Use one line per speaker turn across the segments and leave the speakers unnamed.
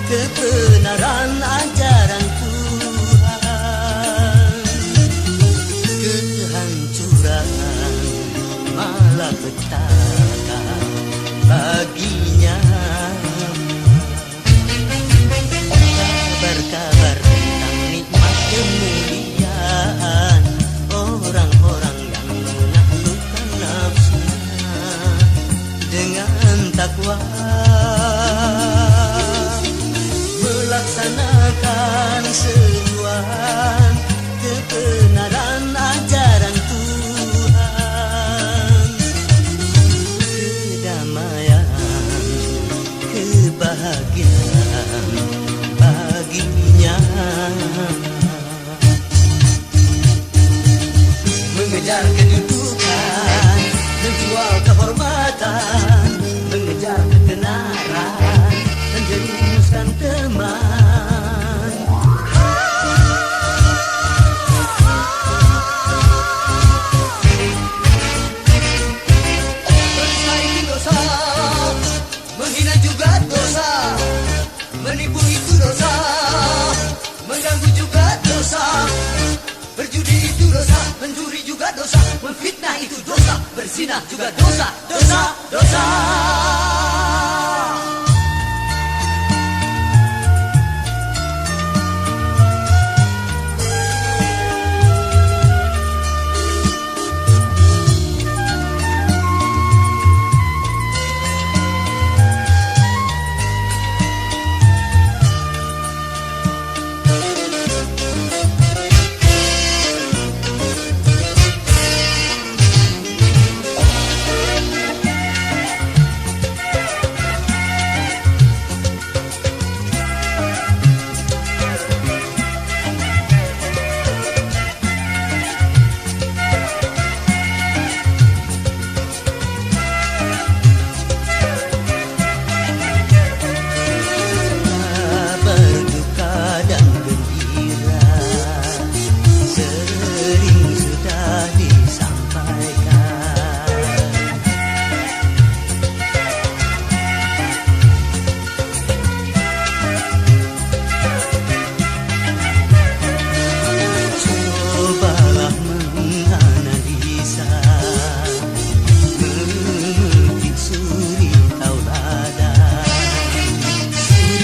kebenaran ajaran Tuhan. Kehancuran malapetaka baginya. Kabar-kabar tentang nikmat kemuliaan orang-orang yang menaklukkan nafsunya dengan takwa, melaksanakan seruan kebenaran ajaran Tuhan. Kedamaian, kebahagiaan baginya. Mengejar kedudukan, menjual kehormatan, mengejar ketenaran, menjerumuskan teman. Berdusta itu dosa, menghina juga dosa, menipu itu dosa, mengganggu juga dosa, berjudi itu dosa, mencuri juga dosa, memfitnah itu dosa, berzina juga dosa, dosa, dosa.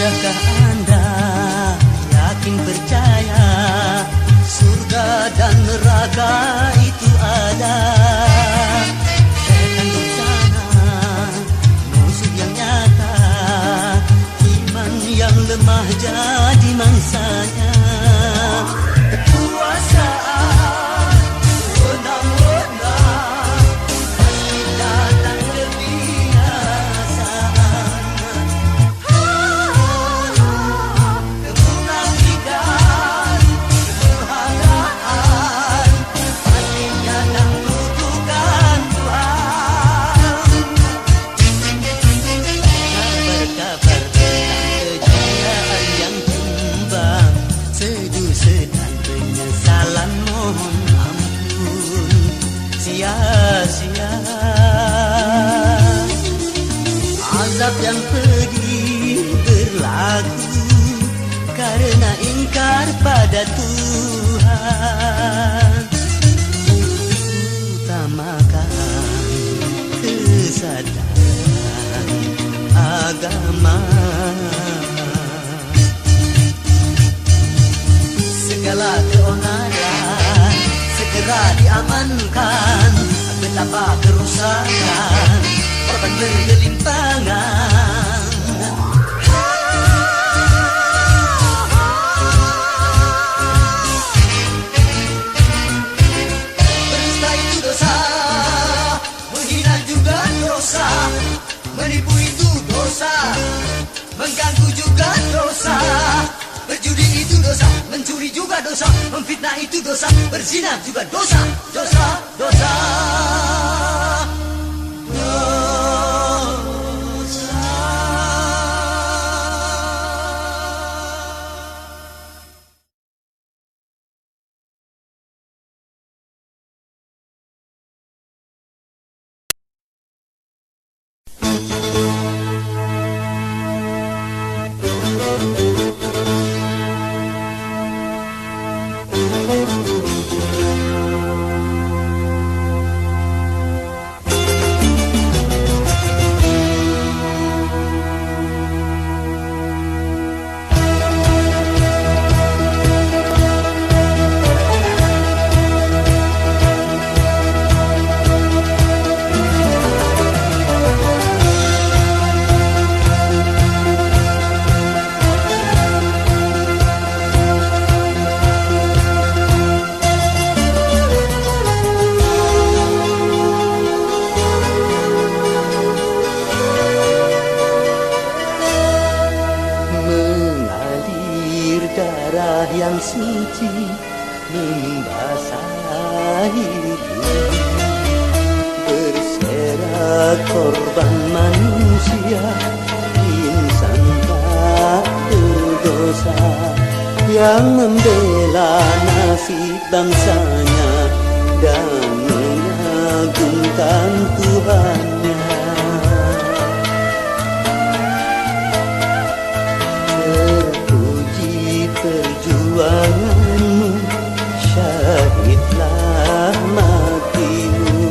Sudahkah Anda yakin percaya surga dan neraka itu ada? Setan di sana, musuh yang nyata, iman yang lemah jadi mangsanya. Kekuasaan, wewenang-wewenang, pasti datang kebinasaan. Kemunafikan, kebahagiaan, pasti datang kutukan Tuhan. Kabar-kabar tentang kejayaan yang tumbang, seduh-sedan penyesalan mohon ampun, sia-sia. Azab yang pedih berlaku karena ingkar pada Tuhan. Utamakan kesadaran agama. Segala keonaran segera diamankan, betapa kerusakan korban bergelimpangan. Berdusta itu dosa, menghina juga dosa, menipu itu dosa, mengganggu juga dosa, berjudi itu dosa, mencuri juga dosa, memfitnah itu dosa, berzina juga dosa, dosa, dosa. Darah yang suci membasahi bumi, berserak korban manusia, insan tak berdosa yang membela nasib bangsanya dan mengagungkan Tuhannya. Perjuanganmu, syahidlah matimu.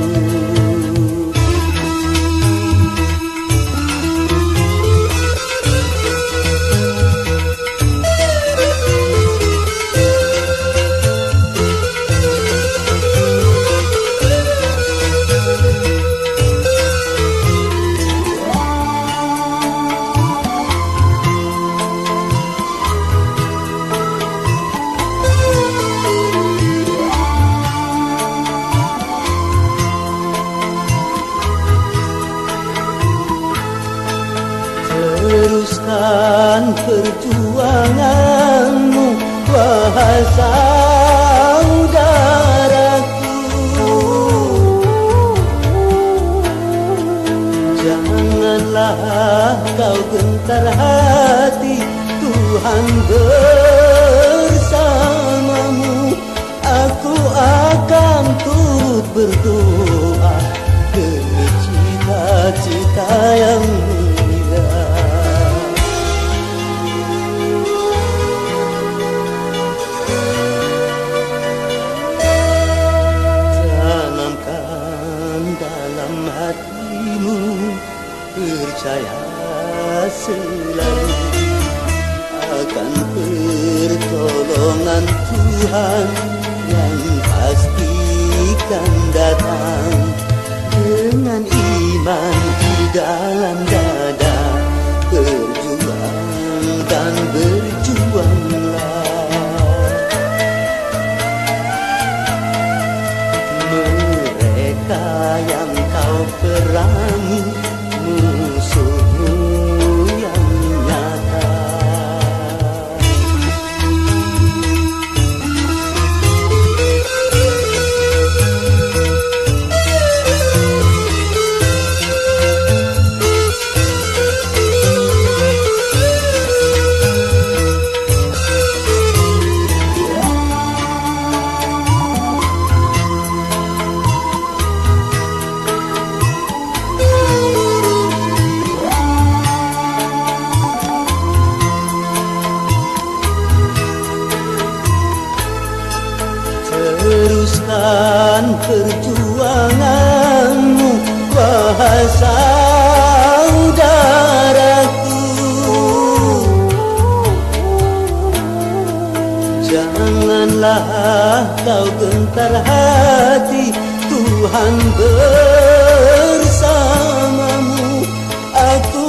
Teruskan perjuanganmu, wahai saudaraku. Janganlah kau gentar hati, Tuhan bersamamu. Aku akan turut berdoa demi cita-cita yang mulia. Percaya selalu akan pertolongan Tuhan yang pastikan datang. Dengan iman di dalam dada, berjuang dan berjuanglah. Mereka yang kau perangi, musuhmu yang nyata. Teruskan perjuanganmu, wahai saudaraku. Janganlah kau gentar hati, Tuhan bersamamu. Aku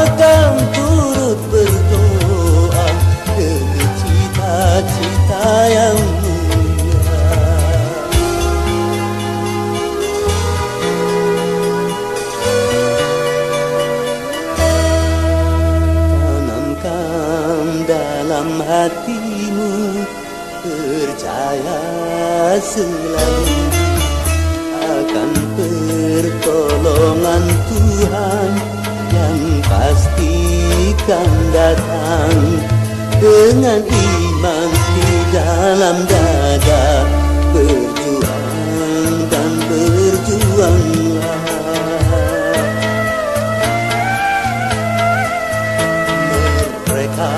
akan turut berdoa demi cita-cita yang dalam hatimu. Percaya selalu akan pertolongan Tuhan yang pastikan datang. Dengan iman di dalam dada, berjuang dan berjuanglah. Mereka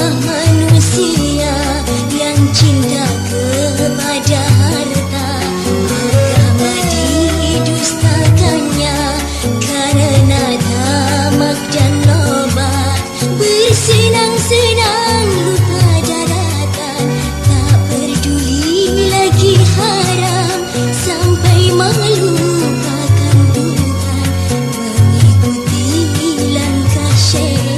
manusia yang cinta kepada harta, agama didustakannya karena tamak dan loba. Bersenang-senang lupa daratan, tak peduli lagi haram, sampai melupakan Tuhan, mengikuti langkah syaitan.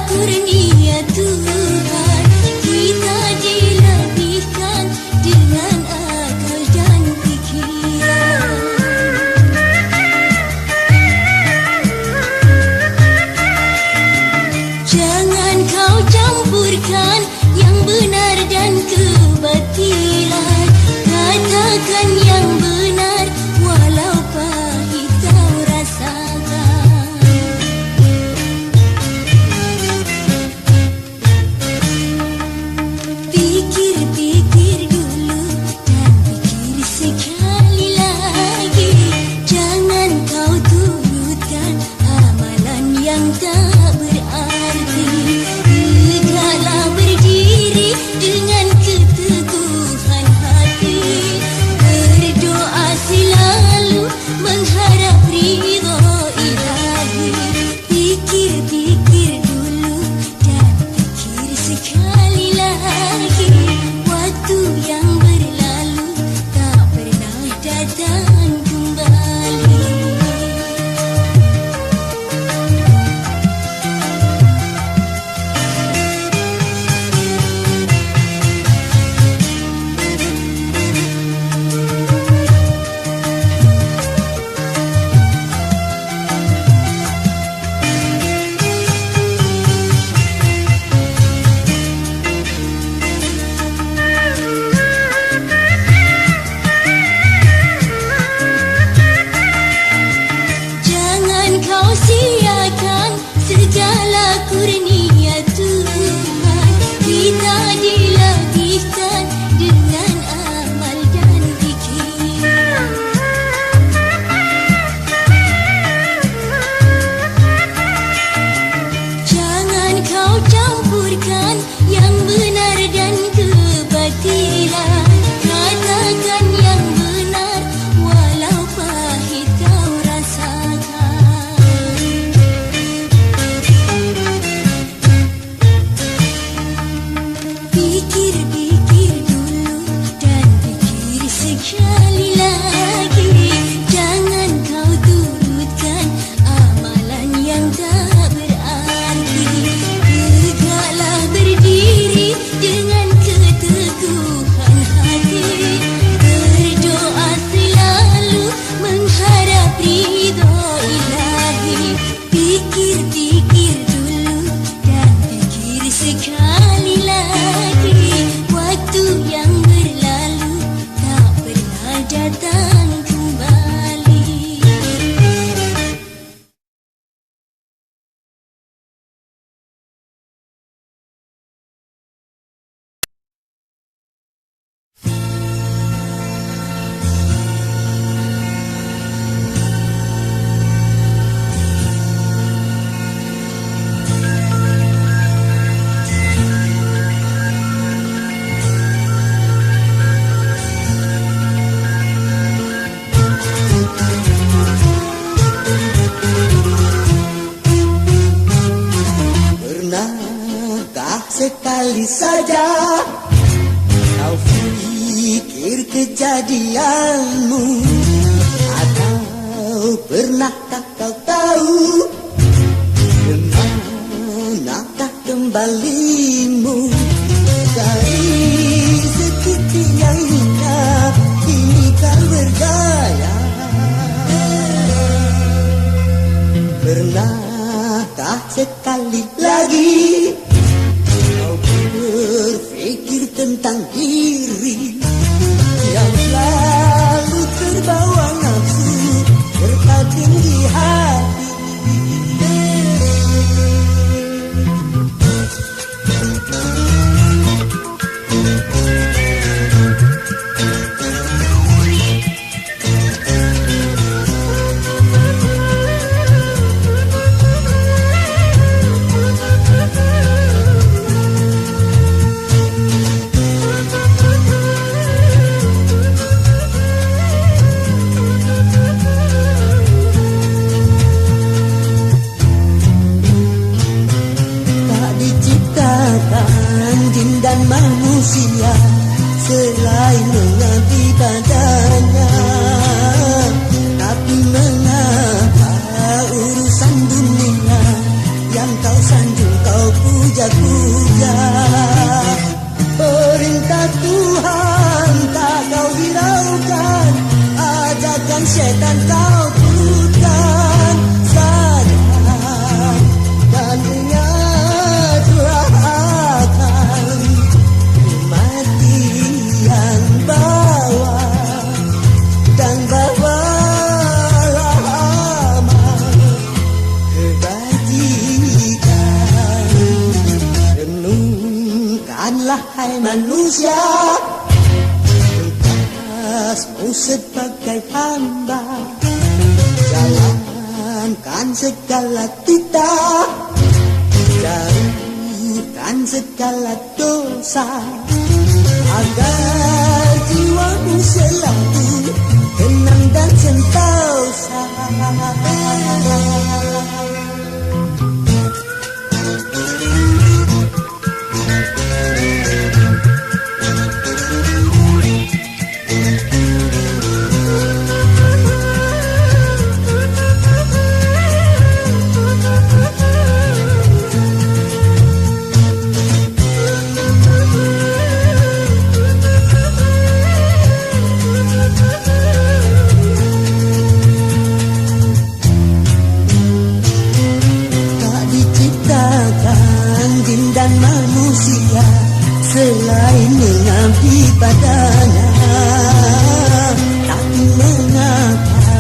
kurnia Tuhan, kita dilebihkan dengan akal dan pikiran. Jangan kau campurkan yang benar dan kebatilan. Katakan yang benar walau pahit kau rasakan. Pikir-pikir dulu dan pikir sekali lagi. Jangan kau turutkan amalan yang tak berarti. Tegaklah berdiri dengan keteguhan hati. Berdoa selalu mengharap ridha ilahi. Pikir-pikir dulu dan pikir sekali lagi. Waktu yang berlalu tak pernah datang kembali. Jangan kau siakan segala kurnia Tuhan. Kita dilebihkan dengan amal dan pikiran. Jangan kau campurkan yang benar dan kebatilan. Katakan yang benar walau pahit kau rasakan. Pikir-pikir dulu dan pikir sekali lagi. Jangan kau turutkan amalan yang tak berarti. Tegaklah berdiri dengan keteguhan hati. Berdoa selalu mengharap ridha ilahi. Pikir-pikir dulu dan pikir sekali lagi. Waktu yang berlalu tak pernah datang kembali.
Pernahkah sekali saja kau fikir kejadianmu? Atau pernahkah kau tahu kemanakah kembalimu? Dari sekiti yang indah kini kau berdaya. Pernahkah sekali lagi kau berpikir tentang diri yang selalu terbawa nafsu serta tinggi hati? manusia selain mengabdi padanya. Tapi mengapa urusan dunia yang kau sanjung kau puja-puja. Perintah Tuhan tak kau hiraukan, ajakan syaitan kau turutkan. Sadar dan ingatlah akan kematian bawa dan bawalah amal kebajikan. Renungkanlah hai manusia, tugasmu sebagai hamba, jalankan segala titah, jauhkan segala dosa, agar jiwamu selalu tenang dan sentosa. Dan manusia selain mengabdi padanya, tapi mengapa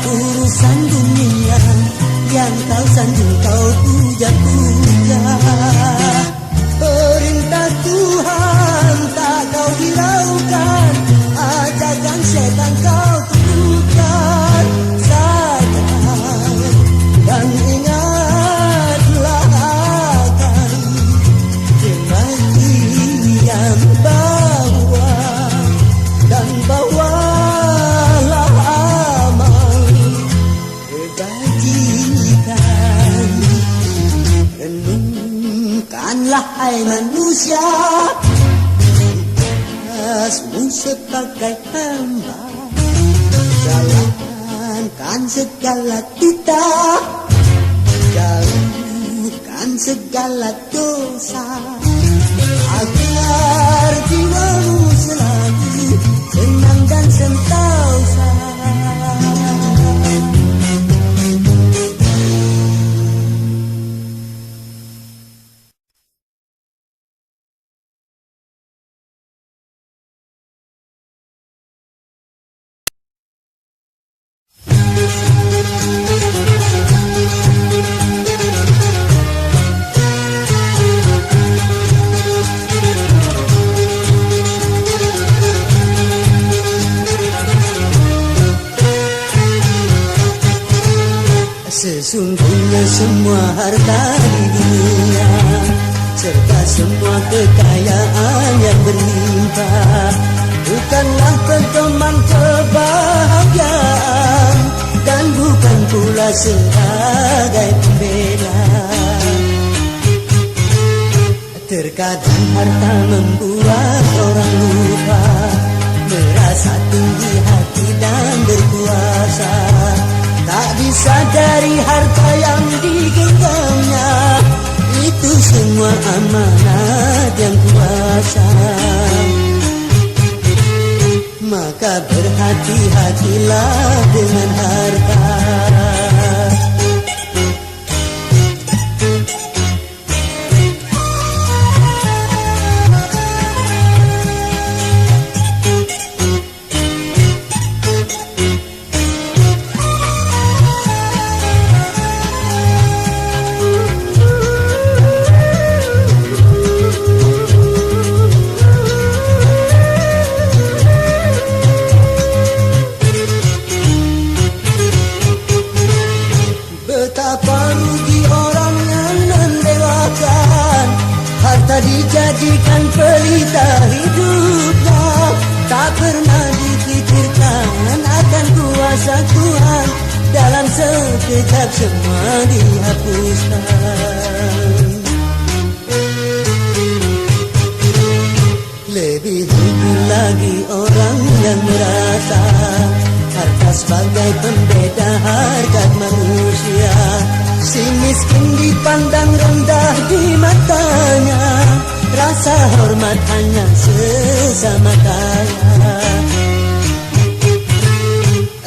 urusan dunia yang kau sanjung kau puja-puja. Perintah Tuhan tak kau hiraukan, ajakan syaitan kau turutkan. Sadar dan ingatlah yang bawa dan bawalah amal kebajikan. Renungkanlah hai manusia, tugasmu sebagai hamba, jalankan segala titah, jauhkan segala dosa, agar jiwamu selalu tenang dan sentosa. Sesungguhnya semua harta di dunia serta semua kekayaan yang berlimpah bukanlah pedoman kebahagiaan dan bukan pula sebagai pembeda. Terkadang harta membuat orang lupa, merasa tinggi hati dan berkuasa, tak disadari harta yang digenggamnya itu semua amanat yang kuasa. Maka berhati-hatilah dengan harta. Dijadikan pelita hidupnya, tak pernah dipikirkan akan kuasa Tuhan, dalam sekejap semua dihapuskan. Lebih rugi lagi orang yang merasa harta sebagai pembeda harkat manusia. Sini miskin dipandang rendah di matanya, rasa hormat hanya sesama kaya.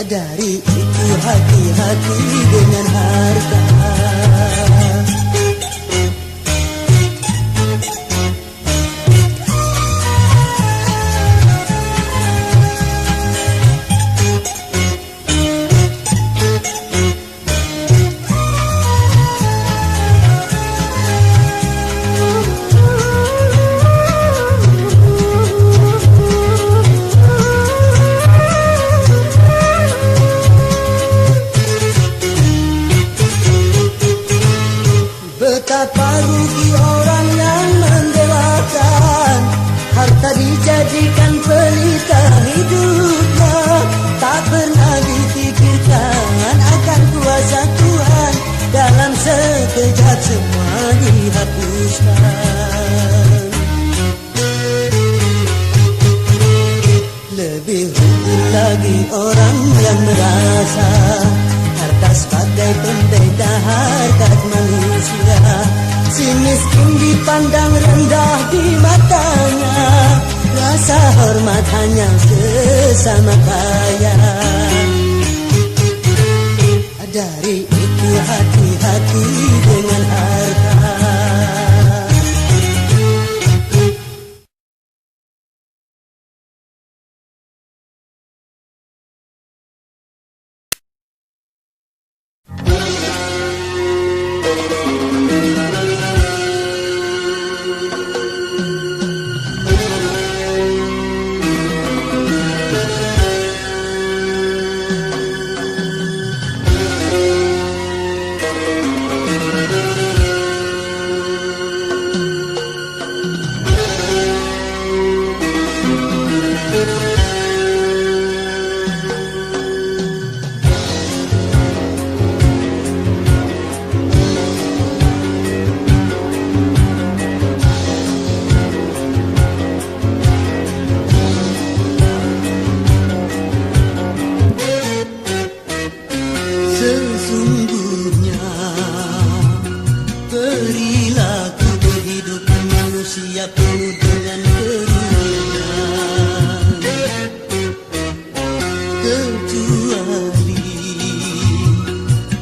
Dari itu hati-hati dengan harta. Betapa rugi orang yang mendewakan harta dijadikan pelita hidupnya, tak pernah dipikirkan akan kuasa Tuhan, dalam sekejap semua dihapuskan. Lebih rugi lagi orang yang merasa harta sebagai pembeda harkat manusia. Si miskin dipandang rendah di matanya, rasa hormat hanya sesama kaya. Dari itu hati-hati dengan harta. Sesungguhnya perilaku kehidupan manusia penuh dengan kerugian, kecuali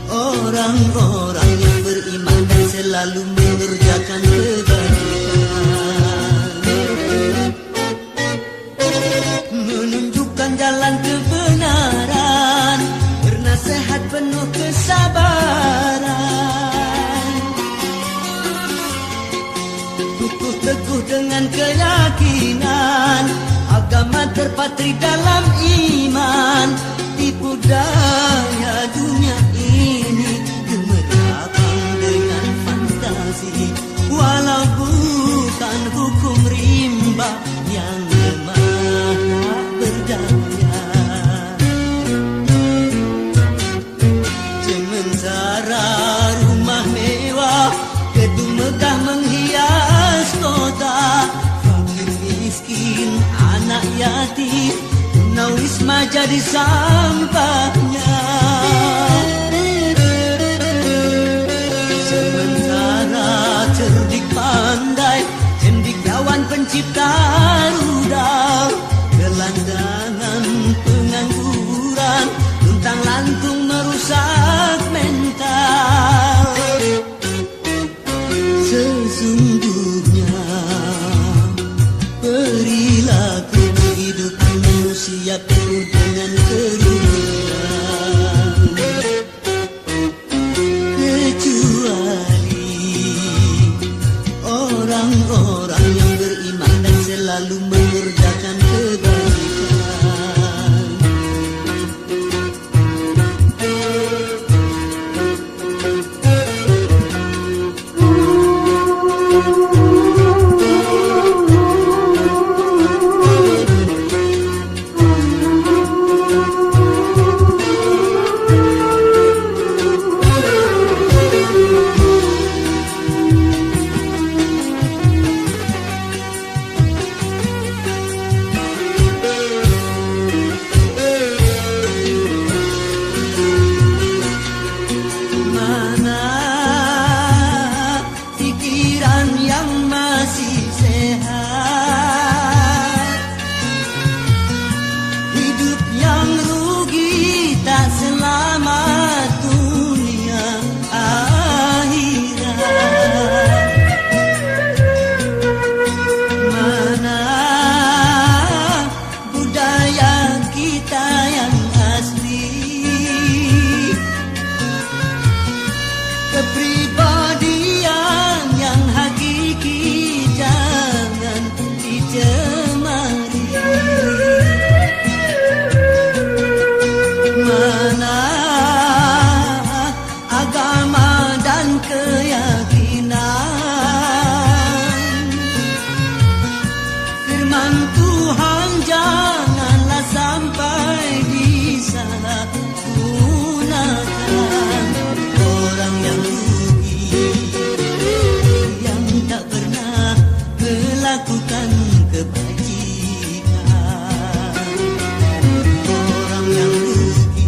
orang-orang yang beriman dan selalu mengerjakan kebajikan, menunjukkan jalan kebenaran, bernasehat penuh kesabaran, kukuh teguh dengan keyakinan, agama terpatri dalam iman, tipu daya dunia ini, gemerlapan dengan fantasi, walau bukan hukum rimba yang lemah tak berdaya. Sementara rumah mewah, gedung megah menghias kota, fakir miskin, anak yatim, tunawisma jadi sampahnya. Sementara cerdik pandai, cendekiawan pencipta rudal, gelandangan pengangguran, luntang lantung merusak mental. Sesungguhnya perilaku kehidupan manusia penuh dengan kerugian. Kepribadian yang hakiki jangan dicemari. Mana agama dan keyakinan, firman Tuhan janganlah sampai disalahgunakan. Orang yang rugi, yang tak pernah melakukan kebajikan. Orang yang rugi,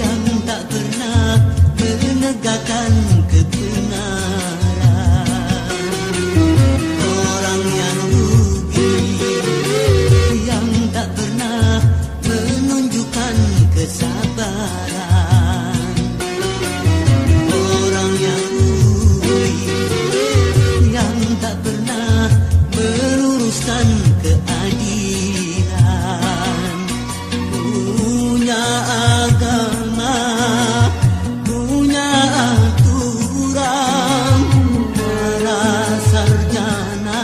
yang tak pernah menegakkan kebenaran. Orang yang rugi, yang tak pernah menunjukkan kesabaran. Orang yang rugi, yang tak pernah meluruskan keadilan. Punya agama, punya aturan, para sarjana,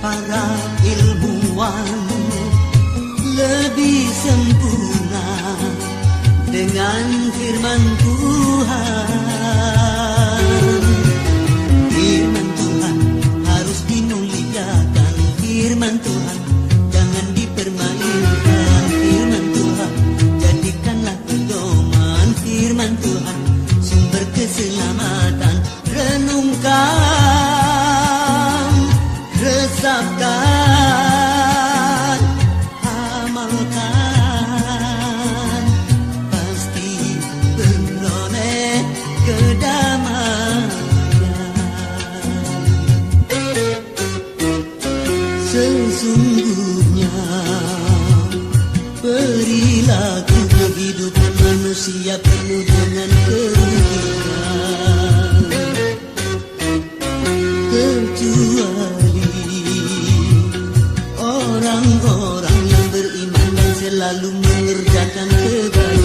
para ilmuwan lebih sempurna dengan firman Tuhan. Firman Tuhan harus dimuliakan, firman Tuhan jangan dipermainkan. Firman Tuhan jadikanlah pedoman, firman Tuhan sumber keselamatan. Renungkan, resapkan, amalkan, pasti beroleh kedamaian. Sesungguhnya perilaku kehidupan manusia penuh dengan kerugian, kecuali orang-orang yang beriman dan selalu mengerjakan kebaikan.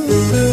dulu.